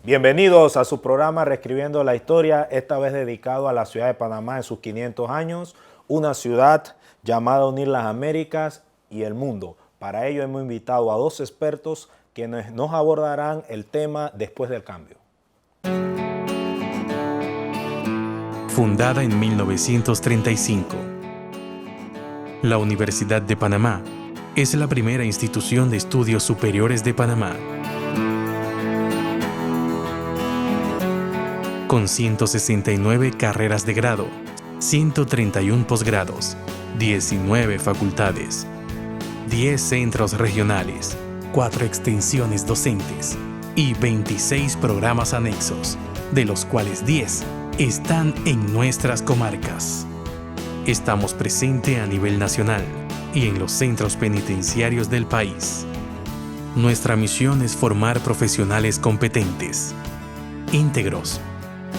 Bienvenidos a su programa Reescribiendo la Historia, esta vez dedicado a la ciudad de Panamá en sus 500 años, una ciudad llamada a unir las Américas y el mundo. Para ello hemos invitado a dos expertos quienes nos abordarán el tema después del cambio. Fundada en 1935, la Universidad de Panamá es la primera institución de estudios superiores de Panamá, con 169 carreras de grado, 131 posgrados, 19 facultades, 10 centros regionales, 4 extensiones docentes y 26 programas anexos, de los cuales 10 están en nuestras comarcas. Estamos presentes a nivel nacional y en los centros penitenciarios del país. Nuestra misión es formar profesionales competentes, íntegros,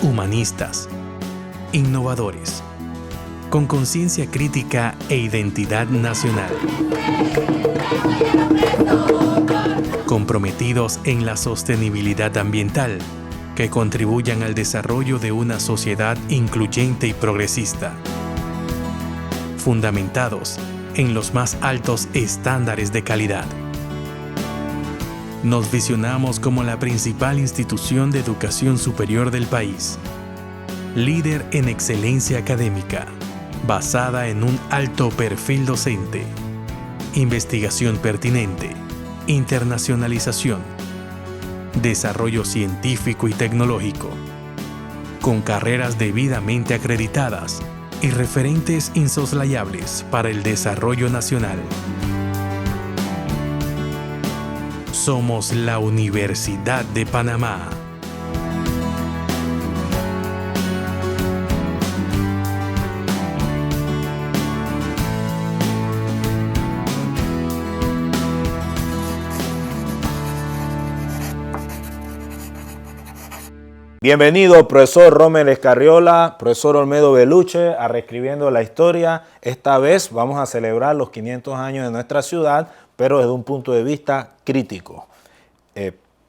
humanistas, innovadores, con conciencia crítica e identidad nacional, comprometidos en la sostenibilidad ambiental, que contribuyan al desarrollo de una sociedad incluyente y progresista, fundamentados en los más altos estándares de calidad. Nos visionamos como la principal institución de educación superior del país, líder en excelencia académica, basada en un alto perfil docente, investigación pertinente, internacionalización, desarrollo científico y tecnológico, con carreras debidamente acreditadas y referentes insoslayables para el desarrollo nacional. Somos la Universidad de Panamá. Bienvenido, profesor Rommel Escarriola, profesor Olmedo Beluche, a Reescribiendo la Historia. Esta vez vamos a celebrar los 500 años de nuestra ciudad, pero desde un punto de vista crítico.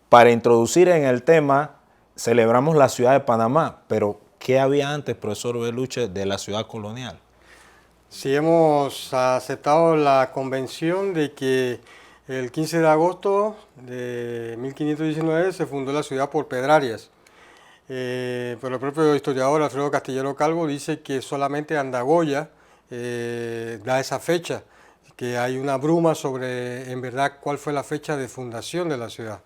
Para introducir en el tema, celebramos la ciudad de Panamá, pero ¿qué había antes, profesor Beluche, de la ciudad colonial? Sí, hemos aceptado la convención de que el 15 de agosto de 1519 se fundó la ciudad por Pedrarias. Pero el propio historiador Alfredo Castillero Calvo dice que solamente Andagoya da esa fecha, que hay una bruma sobre, en verdad, cuál fue la fecha de fundación de la ciudad.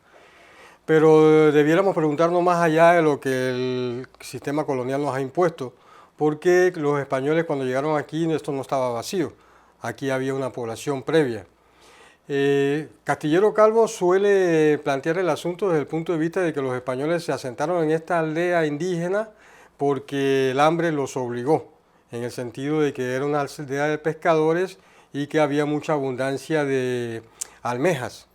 Pero debiéramos preguntarnos más allá de lo que el sistema colonial nos ha impuesto, porque los españoles cuando llegaron aquí esto no estaba vacío, aquí había una población previa. Castillero Calvo suele plantear el asunto desde el punto de vista de que los españoles se asentaron en esta aldea indígena porque el hambre los obligó, en el sentido de que era una aldea de pescadores y que había mucha abundancia de almejas.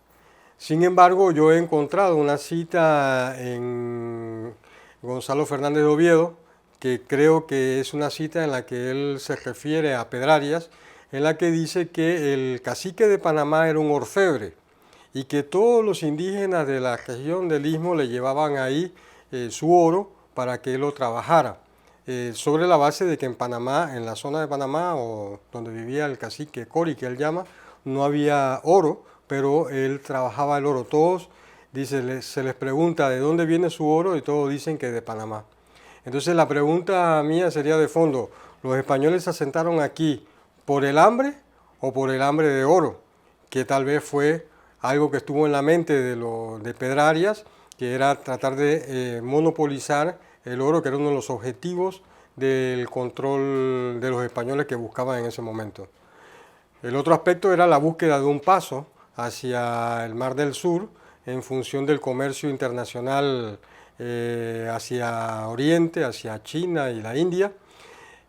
Sin embargo, yo he encontrado una cita en Gonzalo Fernández de Oviedo, que creo que es una cita en la que él se refiere a Pedrarias, en la que dice que el cacique de Panamá era un orfebre y que todos los indígenas de la región del Istmo le llevaban ahí su oro para que él lo trabajara, sobre la base de que en Panamá, en la zona de Panamá, o donde vivía el cacique Cori, que él llama, no había oro, pero él trabajaba el oro. Todos, dice, se les pregunta de dónde viene su oro y todos dicen que de Panamá. Entonces la pregunta mía sería de fondo, ¿los españoles se asentaron aquí por el hambre o por el hambre de oro? Que tal vez fue algo que estuvo en la mente de Pedrarias, que era tratar de monopolizar el oro, que era uno de los objetivos del control de los españoles que buscaban en ese momento. El otro aspecto era la búsqueda de un paso hacia el Mar del Sur en función del comercio internacional hacia Oriente, hacia China y la India,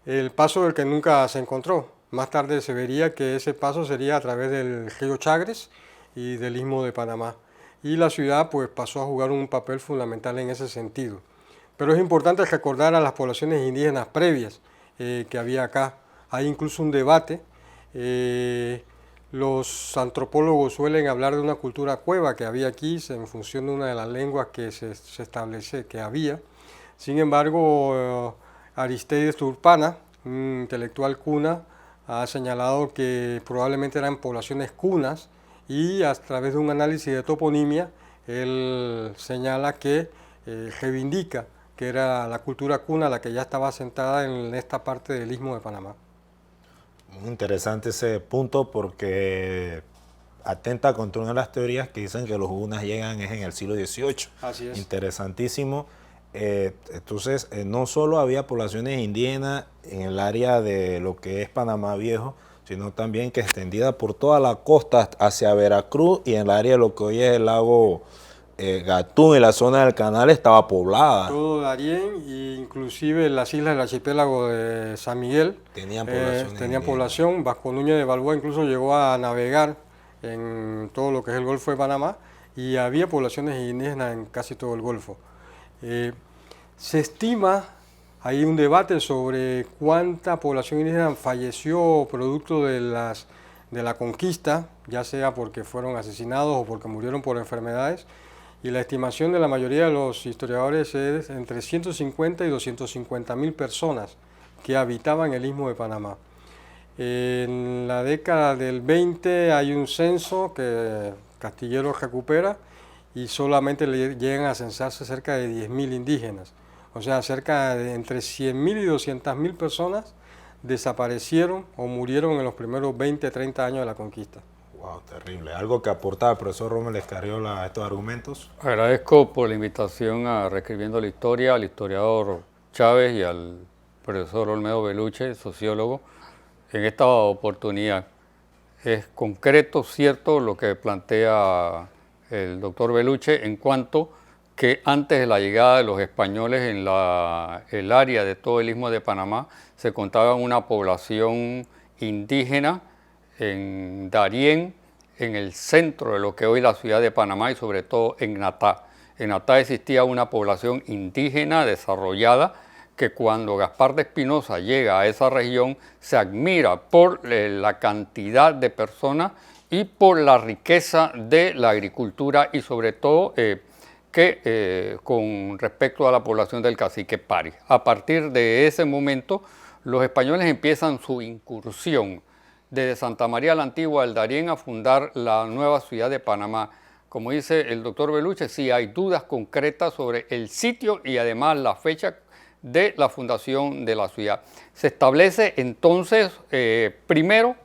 el paso del que nunca se encontró. Más tarde se vería que ese paso sería a través del río Chagres y del Istmo de Panamá. Y la ciudad pues pasó a jugar un papel fundamental en ese sentido. Pero es importante recordar a las poblaciones indígenas previas que había acá. Hay incluso un debate. Los antropólogos suelen hablar de una cultura cueva que había aquí en función de una de las lenguas que se establece que había. Sin embargo, Aristides Turpana, un intelectual cuna, ha señalado que probablemente eran poblaciones cunas y a través de un análisis de toponimia, él señala que reivindica que era la cultura cuna la que ya estaba asentada en esta parte del Istmo de Panamá. Muy interesante ese punto porque atenta contra una de las teorías que dicen que los hunas llegan es en el siglo XVIII. Así es. Interesantísimo. Entonces, no solo había poblaciones indígenas en el área de lo que es Panamá Viejo, sino también que extendida por toda la costa hacia Veracruz y en el área de lo que hoy es el lago Gatún y la zona del canal estaba poblada. Todo Darién e inclusive las islas del archipiélago de San Miguel tenían población. Vasco Núñez de Balboa incluso llegó a navegar en todo lo que es el Golfo de Panamá y había poblaciones indígenas en casi todo el Golfo. Se estima, hay un debate sobre cuánta población indígena falleció producto de la conquista, ya sea porque fueron asesinados o porque murieron por enfermedades, y la estimación de la mayoría de los historiadores es entre 150 y 250 mil personas que habitaban el Istmo de Panamá. En la década del 20 hay un censo que Castilleros recupera y solamente llegan a censarse cerca de 10.000 indígenas. O sea, cerca de entre 100.000 y 200.000 personas desaparecieron o murieron en los primeros 20, 30 años de la conquista. Wow, terrible. ¿Algo que aportaba el profesor Rommel Escarriola a estos argumentos? Agradezco por la invitación a Reescribiendo la Historia, al historiador Chávez y al profesor Olmedo Beluche, sociólogo, en esta oportunidad. Es concreto, cierto, lo que plantea el doctor Beluche en cuanto que antes de la llegada de los españoles en el área de todo el Istmo de Panamá se contaba una población indígena en Darién, en el centro de lo que hoy es la ciudad de Panamá y sobre todo en Natá. En Natá existía una población indígena desarrollada que cuando Gaspar de Espinosa llega a esa región se admira por la cantidad de personas y por la riqueza de la agricultura y sobre todo con respecto a la población del cacique Pari. A partir de ese momento los españoles empiezan su incursión desde Santa María la Antigua del Darién a fundar la nueva ciudad de Panamá. Como dice el doctor Beluche, sí hay dudas concretas sobre el sitio y además la fecha de la fundación de la ciudad. Se establece entonces, primero,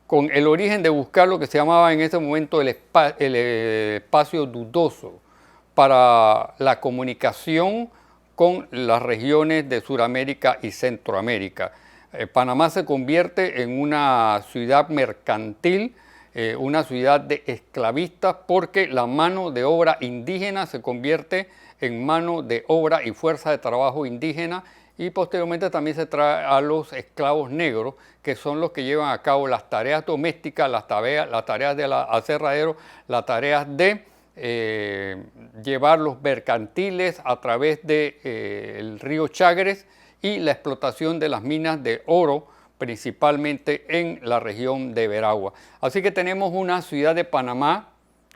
con el origen de buscar lo que se llamaba en ese momento el espacio dudoso para la comunicación con las regiones de Sudamérica y Centroamérica. Panamá se convierte en una ciudad mercantil, una ciudad de esclavistas, porque la mano de obra indígena se convierte en mano de obra y fuerza de trabajo indígena y posteriormente también se trae a los esclavos negros, que son los que llevan a cabo las tareas domésticas, las tareas del aserradero, las tareas de llevar los mercantiles a través del río Chagres y la explotación de las minas de oro, principalmente en la región de Veragua. Así que tenemos una ciudad de Panamá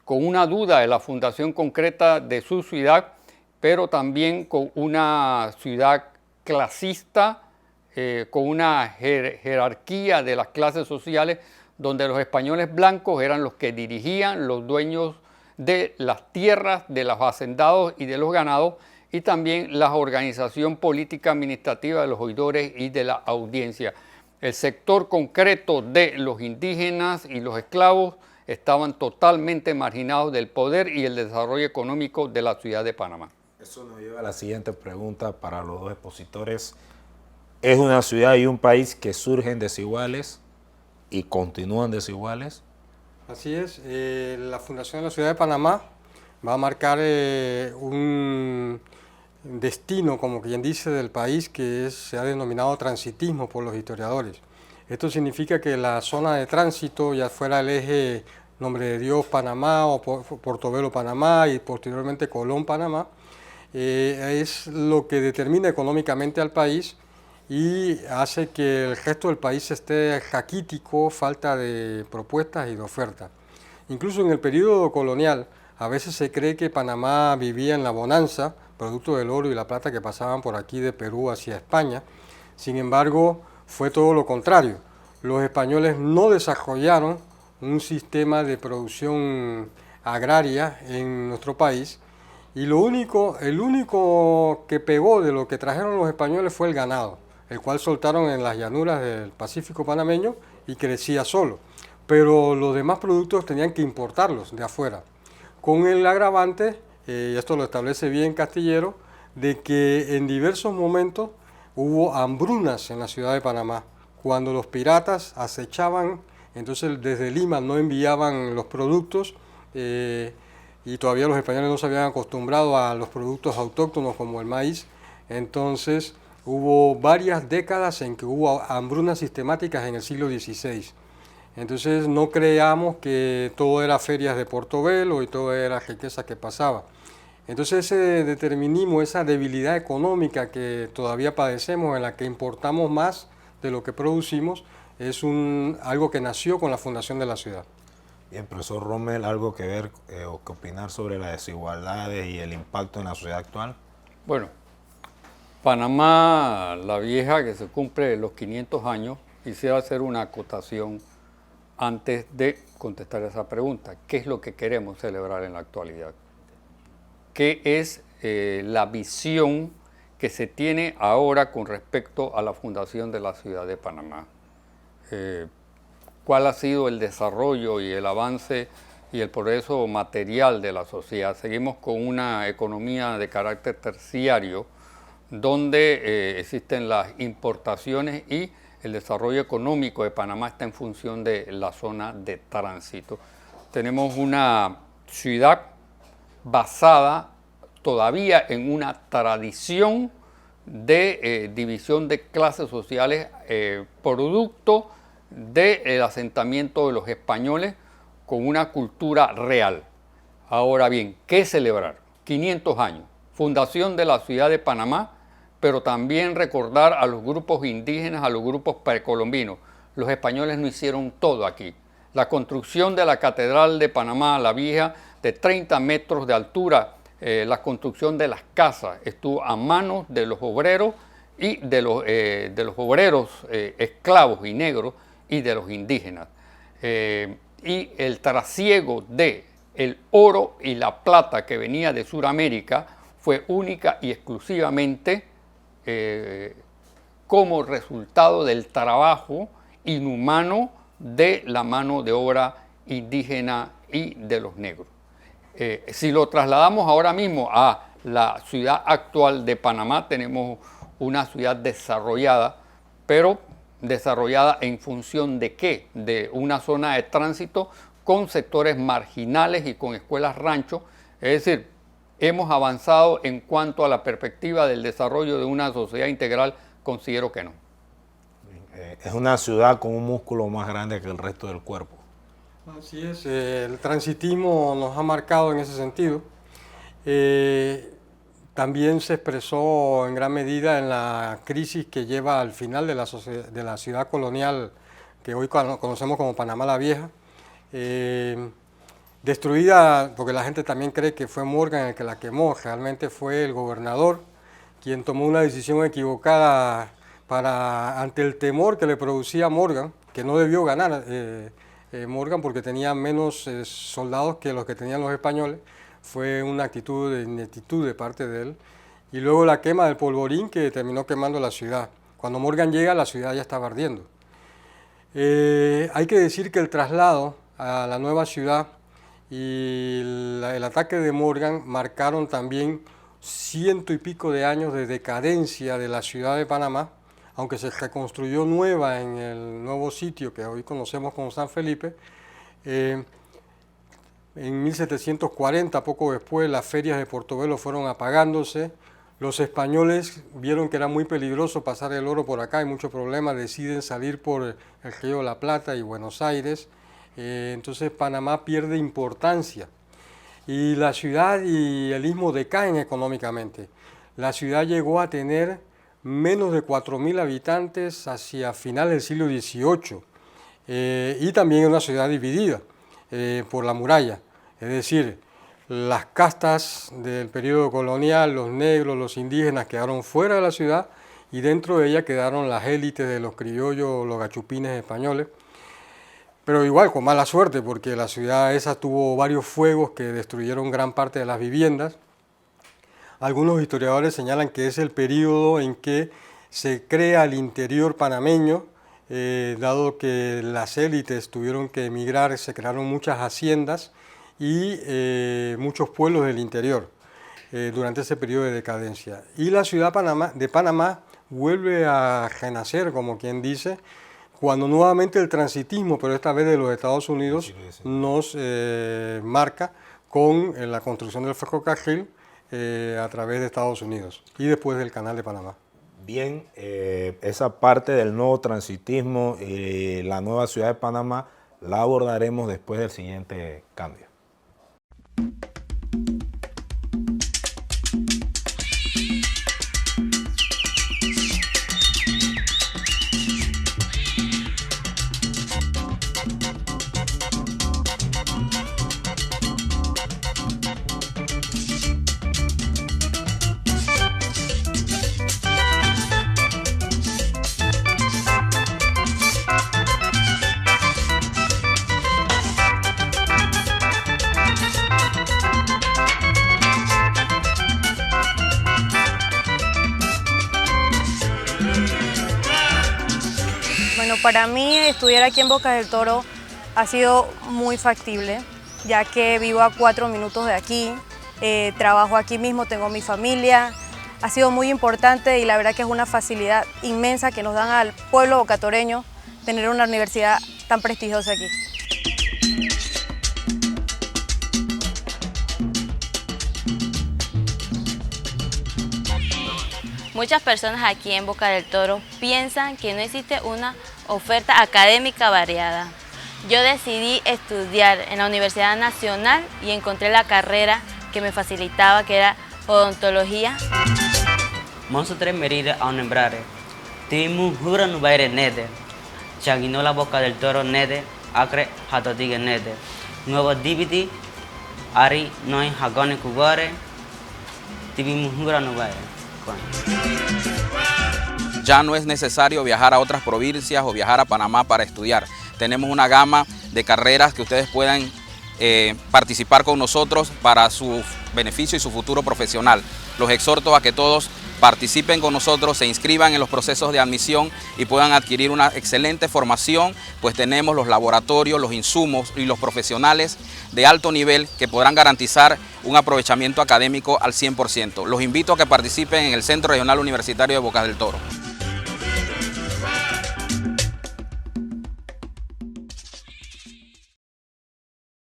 con una duda de la fundación concreta de su ciudad, pero también con una ciudad clasista, con una jerarquía de las clases sociales, donde los españoles blancos eran los que dirigían, los dueños de las tierras, de los hacendados y de los ganados, y también la organización política administrativa de los oidores y de la audiencia. El sector concreto de los indígenas y los esclavos estaban totalmente marginados del poder y el desarrollo económico de la ciudad de Panamá. Eso nos lleva a la siguiente pregunta para los dos expositores. ¿Es una ciudad y un país que surgen desiguales y continúan desiguales? Así es, la fundación de la ciudad de Panamá va a marcar un destino, como quien dice, del país que se ha denominado transitismo por los historiadores. Esto significa que la zona de tránsito, ya fuera el eje Nombre de Dios Panamá o Portobelo Panamá y posteriormente Colón Panamá, es lo que determina económicamente al país y hace que el resto del país esté raquítico, falta de propuestas y de oferta. Incluso en el periodo colonial, a veces se cree que Panamá vivía en la bonanza, producto del oro y la plata que pasaban por aquí de Perú hacia España. Sin embargo, fue todo lo contrario. Los españoles no desarrollaron un sistema de producción agraria en nuestro país, y el único que pegó de lo que trajeron los españoles fue el ganado, el cual soltaron en las llanuras del Pacífico panameño y crecía solo. Pero los demás productos tenían que importarlos de afuera, con el agravante, y esto lo establece bien Castillero, de que en diversos momentos hubo hambrunas en la ciudad de Panamá. Cuando los piratas acechaban, entonces desde Lima no enviaban los productos, y todavía los españoles no se habían acostumbrado a los productos autóctonos como el maíz. Entonces hubo varias décadas en que hubo hambrunas sistemáticas en el siglo XVI. Entonces no creamos que todo era ferias de Portobelo y todo era riqueza que pasaba. Entonces ese determinismo, esa debilidad económica que todavía padecemos, en la que importamos más de lo que producimos, es algo que nació con la fundación de la ciudad. Bien, profesor Rommel, ¿algo que ver o que opinar sobre las desigualdades y el impacto en la sociedad actual? Bueno, Panamá la Vieja, que se cumple los 500 años, quisiera hacer una acotación antes de contestar esa pregunta. ¿Qué es lo que queremos celebrar en la actualidad? ¿Qué es la visión que se tiene ahora con respecto a la fundación de la ciudad de Panamá? ¿Cuál ha sido el desarrollo y el avance y el progreso material de la sociedad? Seguimos con una economía de carácter terciario, donde existen las importaciones, y el desarrollo económico de Panamá está en función de la zona de tránsito. Tenemos una ciudad basada todavía en una tradición de división de clases sociales, producto del asentamiento de los españoles con una cultura real. Ahora bien, ¿qué celebrar? 500 años, fundación de la ciudad de Panamá, pero también recordar a los grupos indígenas, a los grupos precolombinos. Los españoles no hicieron todo aquí. La construcción de la Catedral de Panamá la Vieja, de 30 metros de altura, la construcción de las casas, estuvo a manos de los obreros y de los obreros esclavos y negros y de los indígenas. Y el trasiego de el oro y la plata que venía de Sudamérica fue única y exclusivamente como resultado del trabajo inhumano de la mano de obra indígena y de los negros. Si lo trasladamos ahora mismo a la ciudad actual de Panamá, tenemos una ciudad desarrollada, pero desarrollada en función de ¿qué? De una zona de tránsito con sectores marginales y con escuelas rancho. Es decir, hemos avanzado en cuanto a la perspectiva del desarrollo de una sociedad integral. Considero que no. Es una ciudad con un músculo más grande que el resto del cuerpo. Así es, el transitismo nos ha marcado en ese sentido. También se expresó en gran medida en la crisis que lleva al final de la ciudad colonial que hoy conocemos como Panamá la Vieja, destruida porque la gente también cree que fue Morgan el que la quemó. Realmente fue el gobernador quien tomó una decisión equivocada ante el temor que le producía Morgan, que no debió ganar Morgan porque tenía menos soldados que los que tenían los españoles. Fue una actitud de ineptitud de parte de él. Y luego la quema del polvorín que terminó quemando la ciudad. Cuando Morgan llega, la ciudad ya estaba ardiendo. Hay que decir que el traslado a la nueva ciudad y el ataque de Morgan marcaron también 100 y pico de años de decadencia de la ciudad de Panamá, aunque se reconstruyó nueva en el nuevo sitio que hoy conocemos como San Felipe. En 1740, poco después, las ferias de Portobelo fueron apagándose. Los españoles vieron que era muy peligroso pasar el oro por acá, hay muchos problemas, deciden salir por el Río de la Plata y Buenos Aires. Entonces Panamá pierde importancia y la ciudad y el istmo decaen económicamente. La ciudad llegó a tener menos de 4.000 habitantes hacia finales del siglo XVIII, y también una ciudad dividida por la muralla, es decir, las castas del periodo colonial, los negros, los indígenas quedaron fuera de la ciudad y dentro de ella quedaron las élites de los criollos, los gachupines españoles, pero igual con mala suerte porque la ciudad esa tuvo varios fuegos que destruyeron gran parte de las viviendas. Algunos historiadores señalan que es el periodo en que se crea el interior panameño, dado que las élites tuvieron que emigrar, se crearon muchas haciendas y muchos pueblos del interior durante ese periodo de decadencia. Y la ciudad de Panamá vuelve a renacer, como quien dice, cuando nuevamente el transitismo, pero esta vez de los Estados Unidos, nos marca con la construcción del ferrocarril a través de Estados Unidos y después del Canal de Panamá. Bien, esa parte del nuevo transitismo y la nueva ciudad de Panamá la abordaremos después del siguiente cambio. Bueno, para mí estudiar aquí en Bocas del Toro ha sido muy factible, ya que vivo a 4 minutos de aquí, trabajo aquí mismo, tengo mi familia. Ha sido muy importante y la verdad que es una facilidad inmensa que nos dan al pueblo bocatoreño tener una universidad tan prestigiosa aquí. Muchas personas aquí en Boca del Toro piensan que no existe una oferta académica variada. Yo decidí estudiar en la Universidad Nacional y encontré la carrera que me facilitaba, que era odontología. Monsotre merida a nembrare. Timu hura no baire nede. Chaginola Boca del Toro nede. Acre hatotige nede. Nuevo dibiti. Ari noy hagone kugore. Timu hura no baire. Ya no es necesario viajar a otras provincias o viajar a Panamá para estudiar. Tenemos una gama de carreras que ustedes puedan participar con nosotros para su beneficio y su futuro profesional. Los exhorto a que todos participen con nosotros, se inscriban en los procesos de admisión y puedan adquirir una excelente formación, pues tenemos los laboratorios, los insumos y los profesionales de alto nivel que podrán garantizar un aprovechamiento académico al 100%. Los invito a que participen en el Centro Regional Universitario de Bocas del Toro.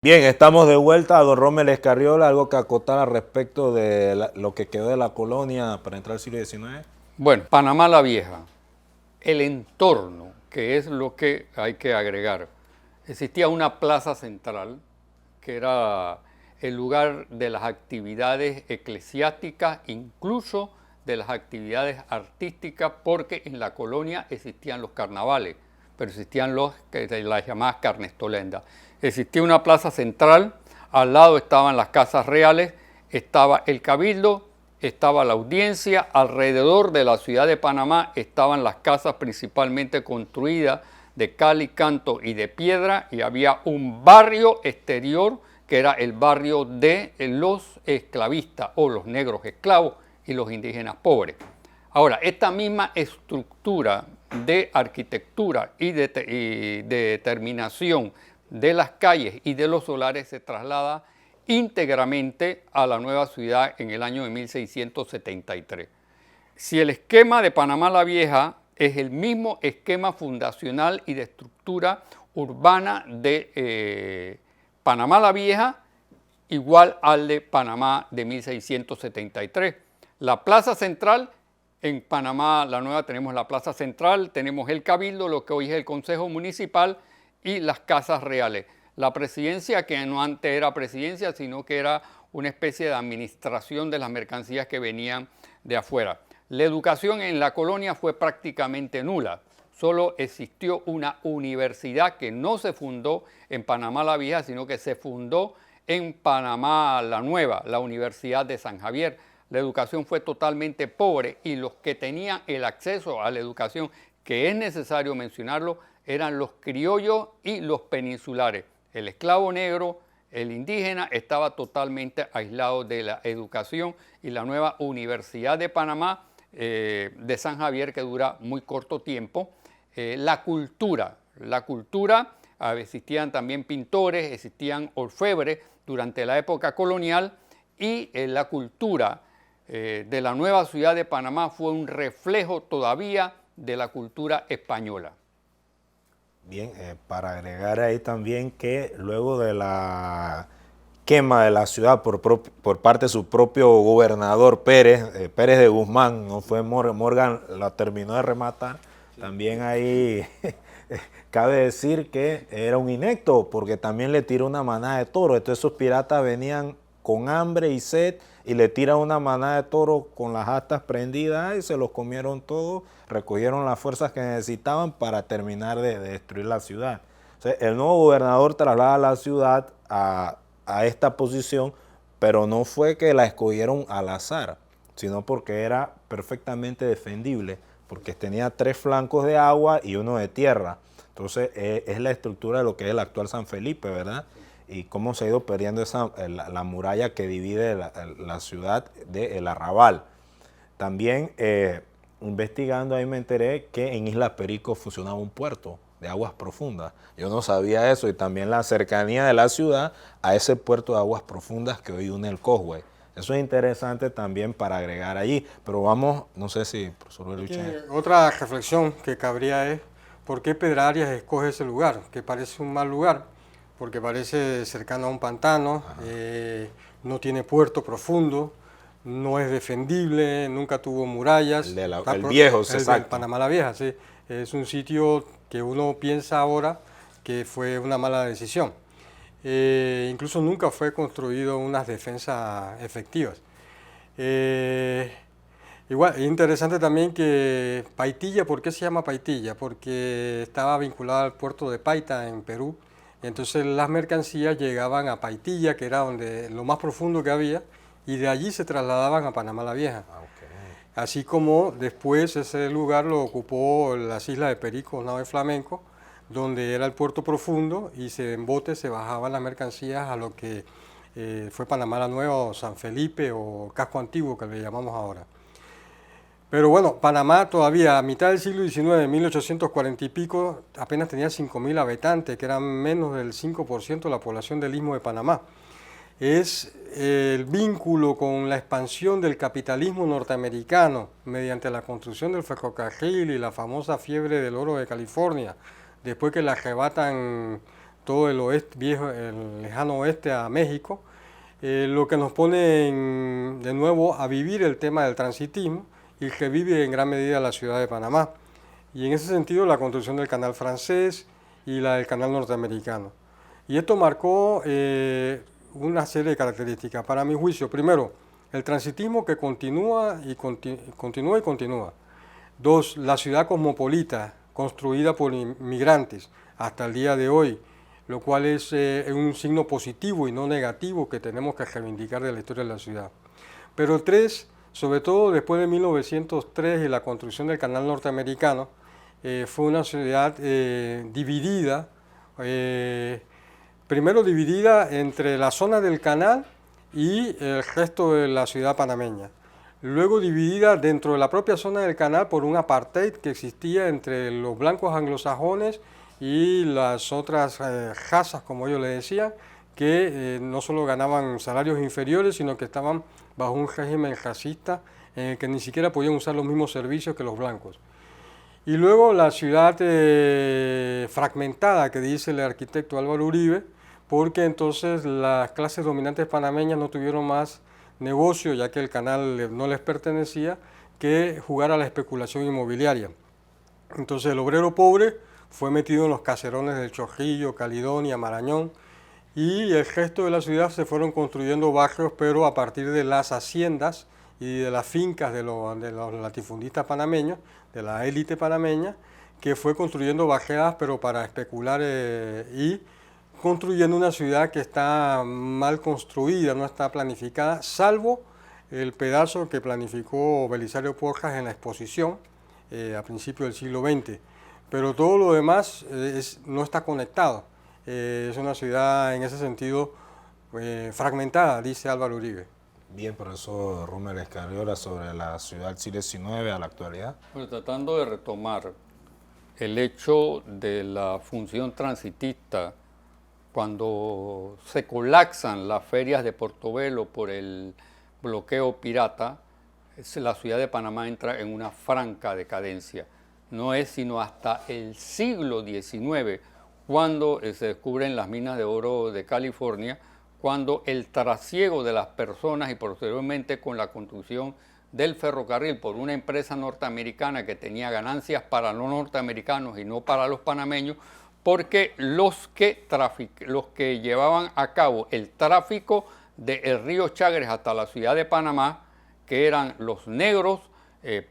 Bien, estamos de vuelta. Don Rommel Escarriola, ¿algo que acotar al respecto de lo que quedó de la colonia para entrar al siglo XIX? Bueno, Panamá la Vieja, el entorno, que es lo que hay que agregar. Existía una plaza central, que era el lugar de las actividades eclesiásticas, incluso de las actividades artísticas, porque en la colonia existían los carnavales, pero existían las llamadas carnestolendas. Existía una plaza central, al lado estaban las casas reales, estaba el cabildo, estaba la audiencia, alrededor de la ciudad de Panamá estaban las casas principalmente construidas de cal y canto y de piedra, y había un barrio exterior que era el barrio de los esclavistas o los negros esclavos y los indígenas pobres. Ahora, esta misma estructura de arquitectura y de terminación de las calles y de los solares se traslada íntegramente a la nueva ciudad en el año de 1673. Si el esquema de Panamá la Vieja es el mismo esquema fundacional y de estructura urbana de Panamá la Vieja, igual al de Panamá de 1673. La plaza central, en Panamá la Nueva tenemos la plaza central, tenemos el cabildo, lo que hoy es el Consejo Municipal, y las casas reales. La presidencia, que no antes era presidencia, sino que era una especie de administración de las mercancías que venían de afuera. La educación en la colonia fue prácticamente nula. Solo existió una universidad que no se fundó en Panamá la Vieja, sino que se fundó en Panamá la Nueva, la Universidad de San Javier. La educación fue totalmente pobre y los que tenían el acceso a la educación, que es necesario mencionarlo, eran los criollos y los peninsulares. El esclavo negro, el indígena, estaba totalmente aislado de la educación, y la nueva Universidad de Panamá, de San Javier, que dura muy corto tiempo. La cultura, existían también pintores, existían orfebres durante la época colonial, y la cultura de la nueva ciudad de Panamá fue un reflejo todavía de la cultura española. Bien, para agregar ahí también que luego de la quema de la ciudad por parte de su propio gobernador Pérez de Guzmán, no fue Morgan, la terminó de rematar, también ahí cabe decir que era un inepto, porque también le tiró una manada de toros. Entonces esos piratas venían con hambre y sed y le tiran una manada de toros con las astas prendidas y se los comieron todos, recogieron las fuerzas que necesitaban para terminar de destruir la ciudad. O sea, el nuevo gobernador traslada la ciudad a esta posición, pero no fue que la escogieron al azar, sino porque era perfectamente defendible, porque tenía 3 flancos de agua y 1 de tierra. Entonces es la estructura de lo que es el actual San Felipe, ¿verdad? Y cómo se ha ido perdiendo la muralla que divide la ciudad del Arrabal. También investigando ahí me enteré que en Isla Perico funcionaba un puerto de aguas profundas. Yo no sabía eso, y también la cercanía de la ciudad a ese puerto de aguas profundas que hoy une el Causeway. Eso es interesante también para agregar allí, pero vamos, no sé si, profesor Beluche. Otra reflexión que cabría es, ¿por qué Pedrarias escoge ese lugar? Que parece un mal lugar, porque parece cercano a un pantano, no tiene puerto profundo, no es defendible, nunca tuvo murallas. El viejo, exacto. El Panamá la Vieja, sí. Es un sitio que uno piensa ahora que fue una mala decisión. Incluso nunca fue construido unas defensas efectivas. Igual, es interesante también que Paitilla, ¿por qué se llama Paitilla? Porque estaba vinculada al puerto de Paita en Perú. Entonces las mercancías llegaban a Paitilla, que era lo más profundo que había, y de allí se trasladaban a Panamá la Vieja. Así como después ese lugar lo ocupó las islas de Perico, Nao de Flamenco, donde era el puerto profundo, y en bote se bajaban las mercancías a lo que fue Panamá la Nueva o San Felipe o Casco Antiguo, que le llamamos ahora. Pero bueno, Panamá todavía a mitad del siglo XIX, en 1840 y pico, apenas tenía 5.000 habitantes, que eran menos del 5% de la población del Istmo de Panamá. Es el vínculo con la expansión del capitalismo norteamericano mediante la construcción del ferrocarril y la famosa fiebre del oro de California, después que le arrebatan todo el oeste, el lejano oeste a México, lo que nos pone de nuevo a vivir el tema del transitismo, y que vive en gran medida la ciudad de Panamá. Y en ese sentido la construcción del canal francés y la del canal norteamericano. Y esto marcó una serie de características. Para mi juicio, primero, el transitismo que continúa y continúa. 2, la ciudad cosmopolita, construida por inmigrantes hasta el día de hoy, lo cual es un signo positivo y no negativo que tenemos que reivindicar de la historia de la ciudad. Pero 3, sobre todo después de 1903 y la construcción del canal norteamericano, fue una ciudad dividida, primero dividida entre la zona del canal y el resto de la ciudad panameña. Luego dividida dentro de la propia zona del canal por un apartheid que existía entre los blancos anglosajones y las otras razas, como ellos le decían, que no solo ganaban salarios inferiores, sino que estaban bajo un régimen racista en el que ni siquiera podían usar los mismos servicios que los blancos. Y luego la ciudad fragmentada, que dice el arquitecto Álvaro Uribe, porque entonces las clases dominantes panameñas no tuvieron más negocio, ya que el canal no les pertenecía, que jugar a la especulación inmobiliaria. Entonces el obrero pobre fue metido en los caserones del Chorrillo, Caledonia, Marañón, y el resto de la ciudad se fueron construyendo barrios, pero a partir de las haciendas y de las fincas de los latifundistas panameños, de la élite panameña, que fue construyendo barriadas pero para especular y construyendo una ciudad que está mal construida, no está planificada, salvo el pedazo que planificó Belisario Porras en la exposición a principios del siglo XX. Pero todo lo demás no está conectado. Es una ciudad en ese sentido fragmentada, dice Álvaro Uribe. Bien, profesor Rommel Escarriola, sobre la ciudad del siglo XIX a la actualidad. Bueno, tratando de retomar el hecho de la función transitista, cuando se colapsan las ferias de Portobelo por el bloqueo pirata, la ciudad de Panamá entra en una franca decadencia. No es sino hasta el siglo XIX, cuando se descubren las minas de oro de California, cuando el trasiego de las personas y posteriormente con la construcción del ferrocarril por una empresa norteamericana que tenía ganancias para los norteamericanos y no para los panameños, porque los que llevaban a cabo el tráfico del río Chagres hasta la ciudad de Panamá, que eran los negros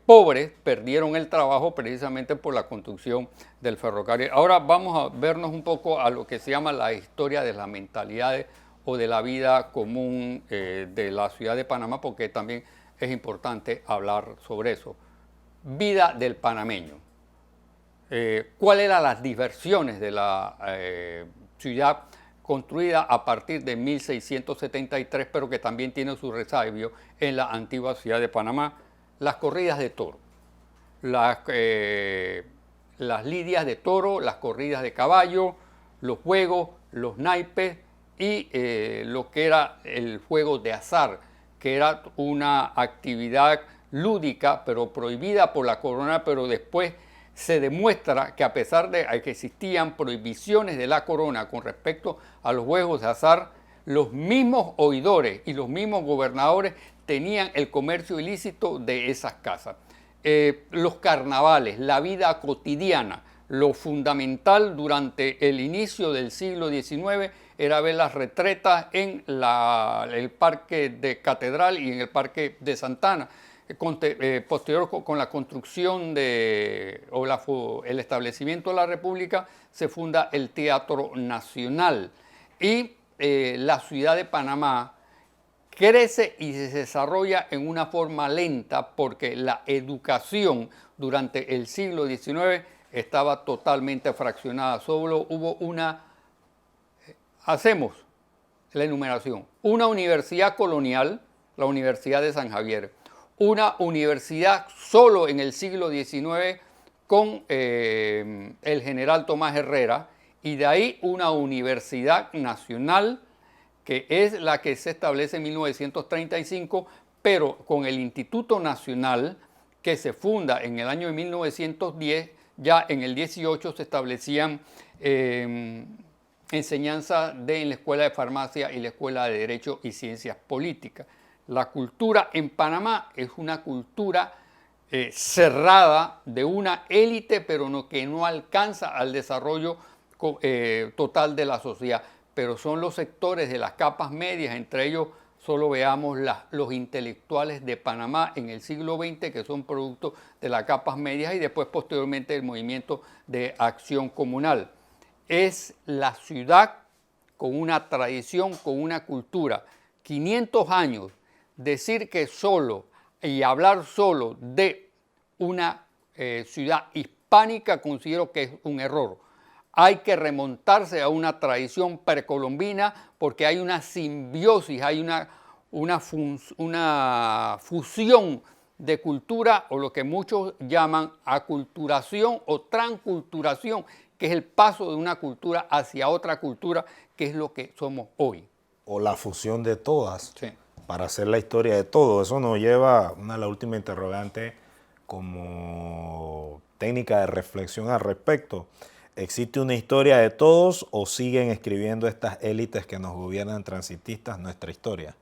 pobres, perdieron el trabajo precisamente por la construcción del ferrocarril. Ahora vamos a vernos un poco a lo que se llama la historia de las mentalidades o de la vida común de la ciudad de Panamá, porque también es importante hablar sobre eso. Vida del panameño. ¿Cuáles eran las diversiones de la ciudad construida a partir de 1673, pero que también tiene su resabio en la antigua ciudad de Panamá? Las corridas de toro, las lidias de toro, las corridas de caballo, los juegos, los naipes y lo que era el juego de azar, que era una actividad lúdica, pero prohibida por la corona, pero después se demuestra que a pesar de que existían prohibiciones de la corona con respecto a los juegos de azar, los mismos oidores y los mismos gobernadores tenían el comercio ilícito de esas casas. Los carnavales, la vida cotidiana, lo fundamental durante el inicio del siglo XIX era ver las retretas en el Parque de Catedral y en el Parque de Santana. Posterior con la construcción el establecimiento de la República, se funda el Teatro Nacional y la ciudad de Panamá crece y se desarrolla en una forma lenta porque la educación durante el siglo XIX estaba totalmente fraccionada. Solo hubo hacemos la enumeración, una universidad colonial, la Universidad de San Javier, una universidad solo en el siglo XIX con el general Tomás Herrera, y de ahí una universidad nacional que es la que se establece en 1935, pero con el Instituto Nacional que se funda en el año de 1910, ya en el 18 se establecían enseñanza en la Escuela de Farmacia y la Escuela de Derecho y Ciencias Políticas. La cultura en Panamá es una cultura cerrada de una élite, pero que no alcanza al desarrollo total de la sociedad. Pero son los sectores de las capas medias, entre ellos solo veamos los intelectuales de Panamá en el siglo XX, que son producto de las capas medias, y después posteriormente el movimiento de acción comunal. Es la ciudad con una tradición, con una cultura. 500 años, decir que solo y hablar solo de una ciudad hispánica considero que es un error. Hay que remontarse a una tradición precolombina porque hay una simbiosis, hay una fusión de cultura, o lo que muchos llaman aculturación o transculturación, que es el paso de una cultura hacia otra cultura, que es lo que somos hoy. O la fusión de todas, Sí. Para hacer la historia de todo. Eso nos lleva a la última interrogante como técnica de reflexión al respecto. ¿Existe una historia de todos o siguen escribiendo estas élites que nos gobiernan transitistas nuestra historia?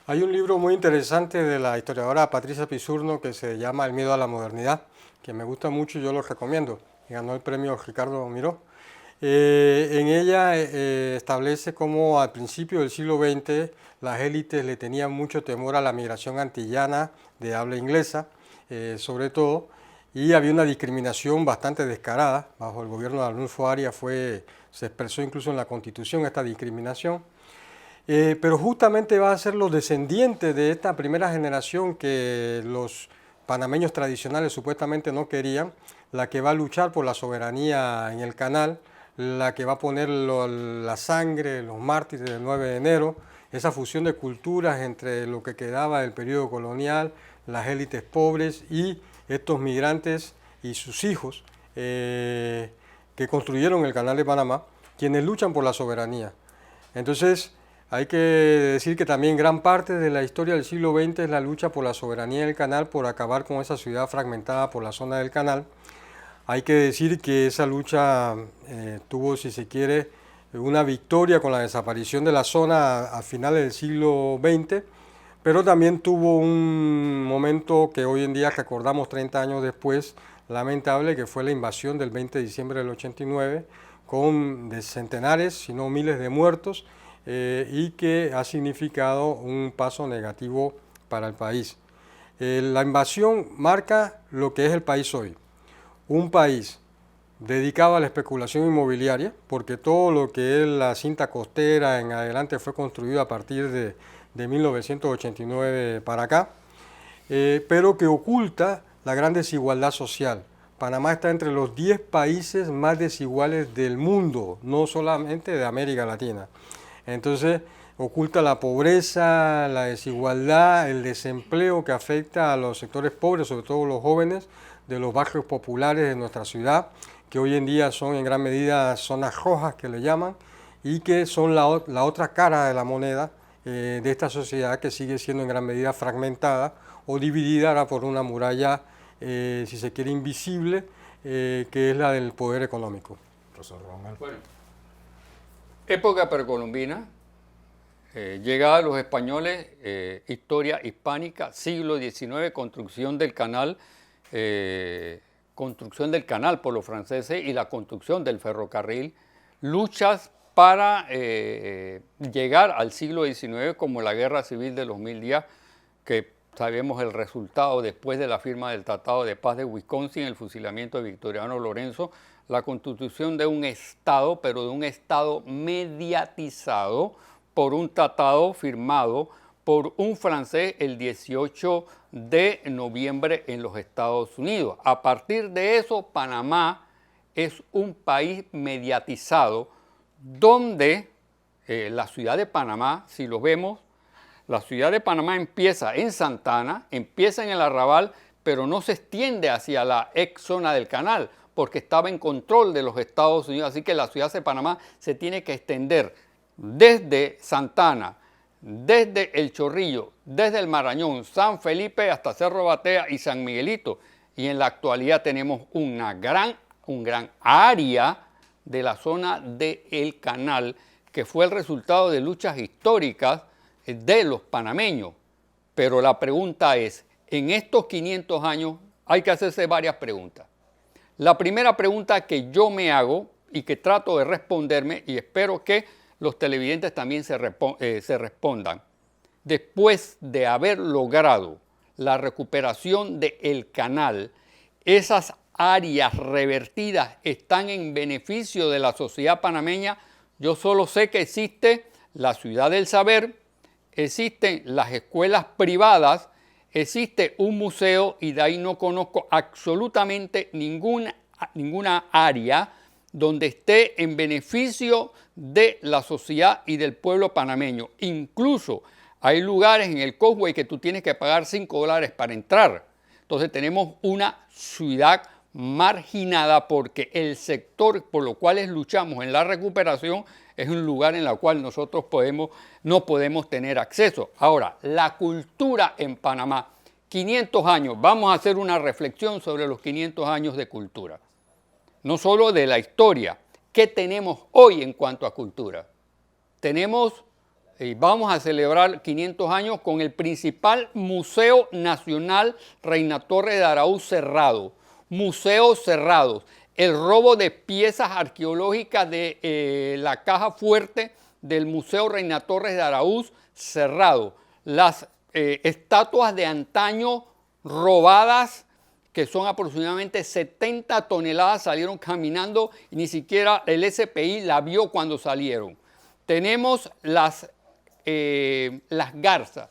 Hay un libro muy interesante de la historiadora Patricia Pisurno que se llama El miedo a la modernidad, que me gusta mucho y yo lo recomiendo. Ganó el premio Ricardo Miró. En ella establece cómo al principio del siglo XX las élites le tenían mucho temor a la migración antillana de habla inglesa, sobre todo, y había una discriminación bastante descarada. Bajo el gobierno de Arnulfo Arias se expresó incluso en la Constitución esta discriminación. Pero justamente va a ser los descendientes de esta primera generación que los panameños tradicionales supuestamente no querían, la que va a luchar por la soberanía en el canal, la que va a poner la sangre, los mártires del 9 de enero, esa fusión de culturas entre lo que quedaba del periodo colonial, las élites pobres y estos migrantes y sus hijos que construyeron el canal de Panamá, quienes luchan por la soberanía. Entonces, hay que decir que también gran parte de la historia del siglo XX es la lucha por la soberanía del canal, por acabar con esa ciudad fragmentada por la zona del canal. Hay que decir que esa lucha tuvo, si se quiere, una victoria con la desaparición de la zona a finales del siglo XX, pero también tuvo un momento que hoy en día recordamos 30 años después, lamentable, que fue la invasión del 20 de diciembre del 89, con centenares, si no miles de muertos, y que ha significado un paso negativo para el país. La invasión marca lo que es el país hoy. Un país dedicado a la especulación inmobiliaria, porque todo lo que es la cinta costera en adelante fue construido a partir de 1989 para acá, pero que oculta la gran desigualdad social. Panamá está entre los 10 países más desiguales del mundo, no solamente de América Latina. Entonces, oculta la pobreza, la desigualdad, el desempleo que afecta a los sectores pobres, sobre todo los jóvenes, de los barrios populares de nuestra ciudad, que hoy en día son en gran medida zonas rojas que le llaman, y que son la otra cara de la moneda de esta sociedad que sigue siendo en gran medida fragmentada o dividida ahora por una muralla, si se quiere, invisible, que es la del poder económico. Profesor Rommel. Bueno, época precolombina, llegada de los españoles, historia hispánica, siglo XIX, construcción del canal por los franceses y la construcción del ferrocarril, luchas para llegar al siglo XIX como la Guerra Civil de los 1000 días, que sabemos el resultado después de la firma del Tratado de Paz de Wisconsin, el fusilamiento de Victoriano Lorenzo, la constitución de un Estado, pero de un Estado mediatizado por un tratado firmado por un francés el 18 de noviembre en los Estados Unidos. A partir de eso, Panamá es un país mediatizado donde la ciudad de Panamá, si lo vemos, la ciudad de Panamá empieza en Santa Ana, empieza en el Arrabal, pero no se extiende hacia la ex zona del canal, porque estaba en control de los Estados Unidos, así que la ciudad de Panamá se tiene que extender desde Santa Ana, desde El Chorrillo, desde el Marañón, San Felipe hasta Cerro Batea y San Miguelito. Y en la actualidad tenemos un gran área de la zona del canal que fue el resultado de luchas históricas de los panameños. Pero la pregunta es, en estos 500 años hay que hacerse varias preguntas. La primera pregunta que yo me hago y que trato de responderme, y espero que los televidentes también se respondan, después de haber logrado la recuperación del canal, esas áreas revertidas están en beneficio de la sociedad panameña. Yo solo sé que existe la Ciudad del Saber, existen las escuelas privadas, existe un museo y de ahí no conozco absolutamente ninguna área donde esté en beneficio de la sociedad y del pueblo panameño. Incluso hay lugares en el Causeway que tú tienes que pagar $5 para entrar. Entonces tenemos una ciudad marginada porque el sector por lo cual luchamos en la recuperación es un lugar en el cual nosotros no podemos tener acceso. Ahora, la cultura en Panamá, 500 años, vamos a hacer una reflexión sobre los 500 años de cultura. No solo de la historia, ¿qué tenemos hoy en cuanto a cultura? Tenemos, y vamos a celebrar 500 años con el principal Museo Nacional Reina Torres de Araúz cerrado. Museos cerrados. el robo de piezas arqueológicas de la caja fuerte del Museo Reina Torres de Araúz cerrado, las estatuas de antaño robadas, que son aproximadamente 70 toneladas, salieron caminando y ni siquiera el SPI la vio cuando salieron. Tenemos las garzas.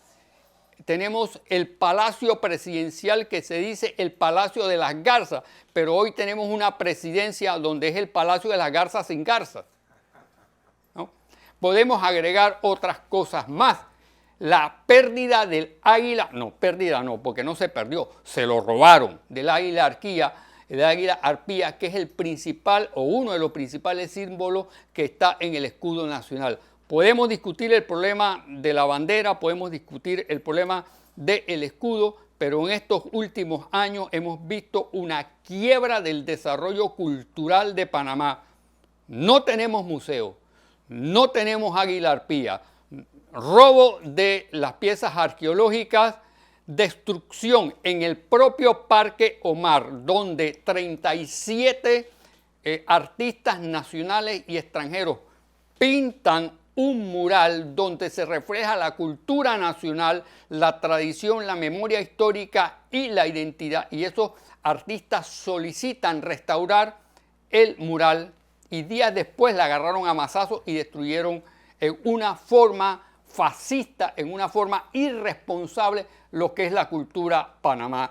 Tenemos el Palacio Presidencial, que se dice el Palacio de las Garzas, pero hoy tenemos una presidencia donde es el Palacio de las Garzas sin garzas, ¿no? Podemos agregar otras cosas más. La pérdida del águila, no, pérdida no, porque no se perdió, se lo robaron, del águila arpía, que es el principal o uno de los principales símbolos que está en el escudo nacional. Podemos discutir el problema de la bandera, podemos discutir el problema del escudo, pero en estos últimos años hemos visto una quiebra del desarrollo cultural de Panamá. No tenemos museo, no tenemos águila arpía, robo de las piezas arqueológicas, destrucción en el propio Parque Omar, donde 37 artistas nacionales y extranjeros pintan un mural donde se refleja la cultura nacional, la tradición, la memoria histórica y la identidad. Y esos artistas solicitan restaurar el mural y días después la agarraron a mazazos y destruyeron en una forma fascista, en una forma irresponsable lo que es la cultura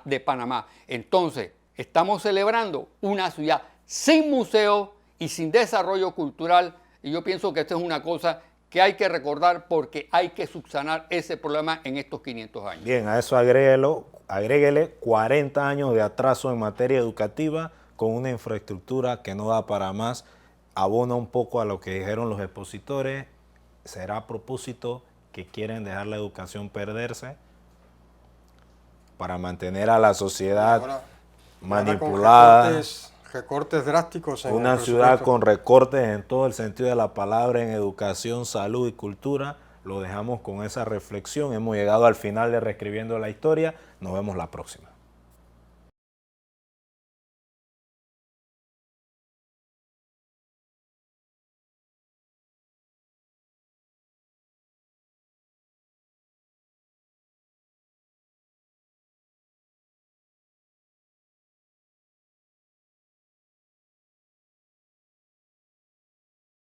de Panamá. Entonces, estamos celebrando una ciudad sin museo y sin desarrollo cultural, y yo pienso que esto es una cosa que hay que recordar porque hay que subsanar ese problema en estos 500 años. Bien, a eso agréguele 40 años de atraso en materia educativa con una infraestructura que no da para más. Abona un poco a lo que dijeron los expositores. Será a propósito que quieren dejar la educación perderse para mantener a la sociedad manipulada. Recortes drásticos. Una ciudad con recortes en todo el sentido de la palabra, en educación, salud y cultura. Lo dejamos con esa reflexión. Hemos llegado al final de Reescribiendo la Historia. Nos vemos la próxima.